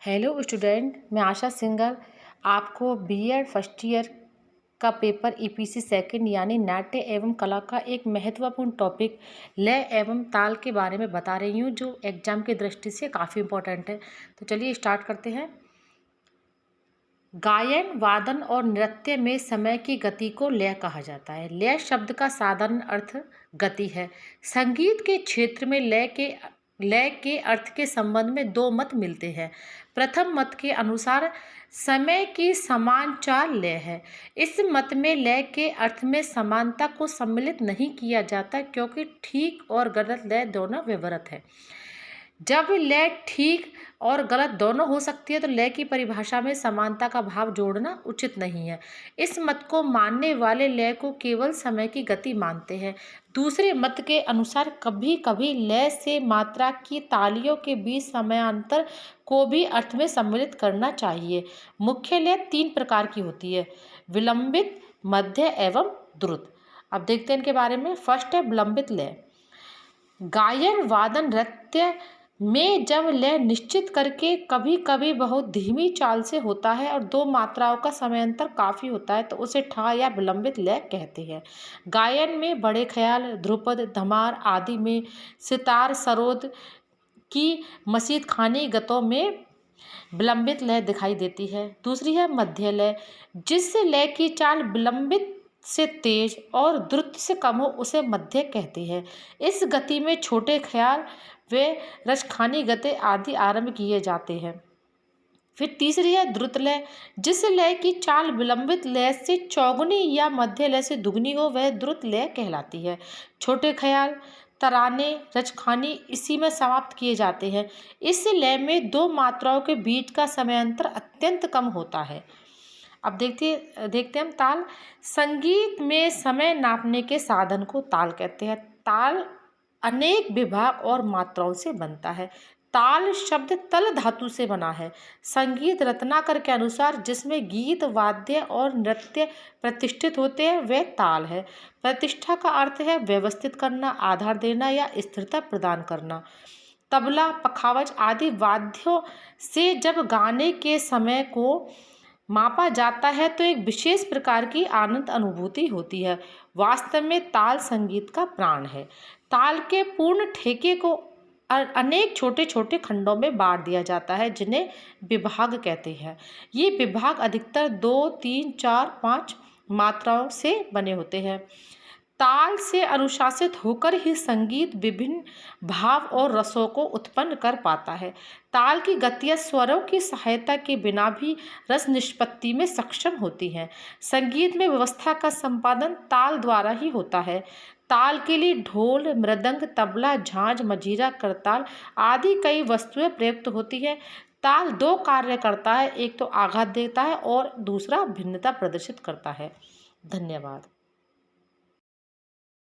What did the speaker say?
Hello student, मैं आशा सिंघल आपको BEd first year का पेपर ईपीसी सेकंड यानी नाट्य एवं कला का एक महत्वपूर्ण टॉपिक लय एवं ताल के बारे में बता रही हूँ, जो एग्जाम की दृष्टि से काफ़ी इम्पोर्टेंट है। तो चलिए स्टार्ट करते हैं। गायन, वादन और नृत्य में समय की गति को लय कहा जाता है। लय शब्द का साधारण अर्थ गति है। संगीत के क्षेत्र में लय के अर्थ के संबंध में दो मत मिलते हैं। प्रथम मत के अनुसार समय की समान चाल लय है। इस मत में लय के अर्थ में समानता को सम्मिलित नहीं किया जाता, क्योंकि ठीक और गलत लय दोनों विवरत है। जब लय ठीक और गलत दोनों हो सकती है, तो लय की परिभाषा में समानता का भाव जोड़ना उचित नहीं है। इस मत को मानने वाले लय को केवल समय की गति मानते हैं। दूसरे मत के अनुसार कभी कभी लय से मात्रा की तालियों के बीच समयांतर को भी अर्थ में सम्मिलित करना चाहिए। मुख्य लय 3 प्रकार की होती है: विलंबित, मध्य एवं द्रुत। अब देखते हैं इनके बारे में। फर्स्ट है विलंबित लय। गायन, वादन, नृत्य में जब लय निश्चित करके कभी कभी बहुत धीमी चाल से होता है और 2 मात्राओं का समयांतर काफ़ी होता है, तो उसे ठा या विलंबित लय कहते हैं। गायन में बड़े ख्याल, ध्रुपद, धमार आदि में सितार, सरोद की मसीद खानी गतों में विलंबित लय दिखाई देती है। दूसरी है मध्य लय। जिस लय की चाल विलंबित से तेज और द्रुत से कम हो, उसे मध्य कहते हैं। इस गति में छोटे ख्याल व रसखानी गते आदि आरंभ किए जाते हैं। फिर तीसरी है द्रुत लय। जिस लय की चाल विलंबित लय से चौगुनी या मध्य लय से दुगनी हो, वह द्रुत लय कहलाती है। छोटे ख्याल, तराने, रचखानी इसी में समाप्त किए जाते हैं। इस लय में 2 मात्राओं के बीच का समयांतर अत्यंत कम होता है। अब देखते हैं हम ताल। संगीत में समय नापने के साधन को ताल कहते हैं। ताल अनेक विभाग और मात्राओं से बनता है। ताल शब्द तल धातु से बना है। संगीत रत्नाकर के अनुसार जिसमें गीत, वाद्य और नृत्य प्रतिष्ठित होते हैं, वह ताल है। प्रतिष्ठा का अर्थ है व्यवस्थित करना, आधार देना या स्थिरता प्रदान करना। तबला, पखावज आदि वाद्यों से जब गाने के समय को मापा जाता है, तो एक विशेष प्रकार की आनंद अनुभूति होती है। वास्तव में ताल संगीत का प्राण है। ताल के पूर्ण ठेके को अनेक छोटे छोटे खंडों में बांट दिया जाता है, जिन्हें विभाग कहते हैं। ये विभाग अधिकतर 2, 3, 4, 5 मात्राओं से बने होते हैं। ताल से अनुशासित होकर ही संगीत विभिन्न भाव और रसों को उत्पन्न कर पाता है। ताल की गतियाँ स्वरों की सहायता के बिना भी रस निष्पत्ति में सक्षम होती हैं। संगीत में व्यवस्था का संपादन ताल द्वारा ही होता है। ताल के लिए ढोल, मृदंग, तबला, झांझ, मजीरा, करताल आदि कई वस्तुएं प्रयुक्त होती है। ताल 2 कार्य करता है, एक तो आघात देता है और दूसरा भिन्नता प्रदर्शित करता है। धन्यवाद।